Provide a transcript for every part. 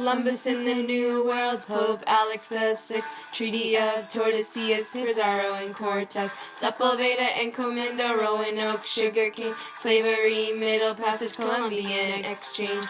Columbus in the New World, Pope Alex VI, Treaty of Tordesillas, Pizarro and Cortes, Sepulveda, encomienda, Roanoke, sugarcane, slavery, Middle Passage, Columbian exchange.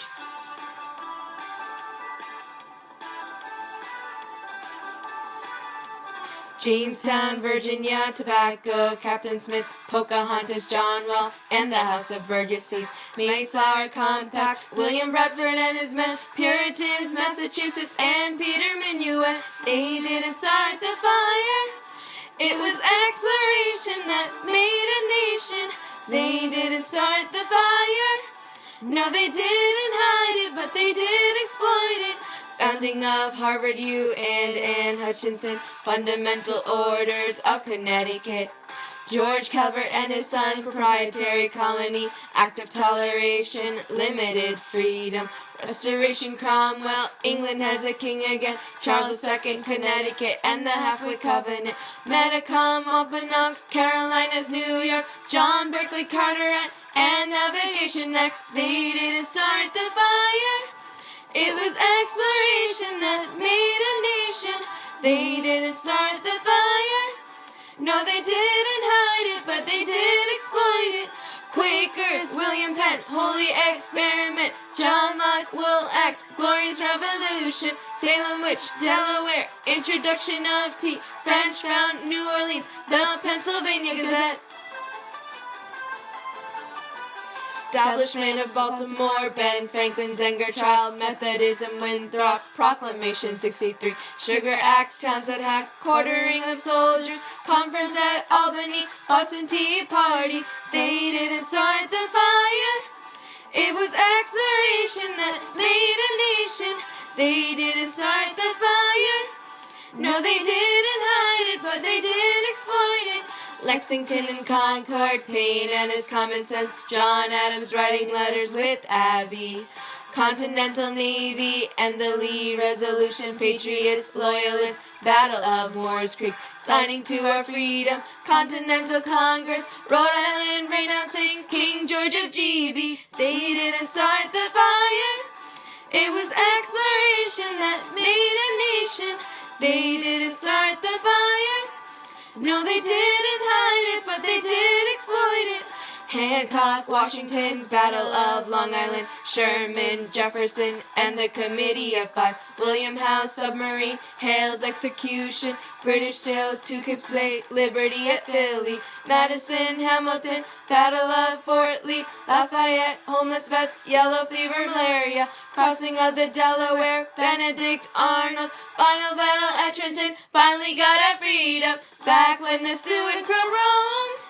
Jamestown, Virginia, tobacco, Captain Smith, Pocahontas, John Rolfe, and the House of Burgesses, Mayflower Compact, William Bradford and his men, Puritans, Massachusetts, and Peter Minuit. They didn't start the fire. It was exploration that made a nation. They didn't start the fire. No, they didn't hide it, but they did exploit it. Founding of Harvard U and Hutchinson, Fundamental Orders of Connecticut, George Calvert and his son, Proprietary Colony, Act of Toleration, Limited Freedom, Restoration, Cromwell, England has a king again, Charles II, Connecticut, and the Halfway Covenant, Metacom, Wampanoags, Carolinas, New York, John Berkeley, Carteret, and Navigation next. They didn't start the fire. It was exploration that made a nation. They didn't start the fire. No, they didn't hide it, but they did exploit it. Quakers, William Penn, Holy Experiment, John Locke will act, Glorious Revolution, Salem Witch, Delaware, introduction of tea, French found New Orleans, the Pennsylvania Gazette. Establishment of Baltimore, Ben Franklin, Zenger trial, Methodism, Winthrop, Proclamation 63, Sugar Act, Towns at Hack, quartering of soldiers, conference at Albany, Boston Tea Party. They didn't start the fire. It was exploration that made a nation. They didn't start the fire. No, they didn't hide it, but they did exploit it. Lexington and Concord, Payne and his common sense, John Adams writing letters with Abbey, Continental Navy and the Lee Resolution, Patriots, Loyalists, Battle of Moores Creek, signing to our freedom, Continental Congress, Rhode Island renouncing King George of GB. They didn't start the fire. It was exploration that made a nation. They didn't start the fire. No, they didn't hide it, but they did exploit it. Hancock, Washington, Battle of Long Island, Sherman, Jefferson, and the Committee of Five, William Howe submarine, Hale's execution, British sail to Cape Bay, Liberty at Philly, Madison, Hamilton, Battle of Fort Lee, Lafayette, homeless vets, yellow fever, malaria, crossing of the Delaware, Benedict Arnold, final battle at Trenton, finally got our freedom. Back when the Sioux and Crow roamed,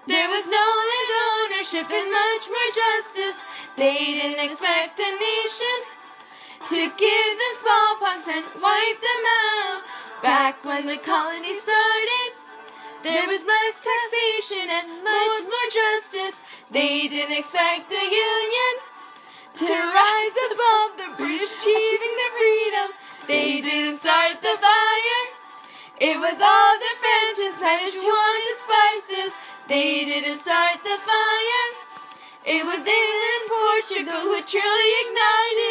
there was no land ownership and much more justice. They didn't expect a nation to give them smallpox and wipe them out. Back when the colony started, there was less taxation and much more justice. They didn't expect the Union to rise above the British achieving their freedom. They didn't start the fire. It was all the French and Spanish who wanted spices. They didn't start the fire. It was England and Portugal who truly ignited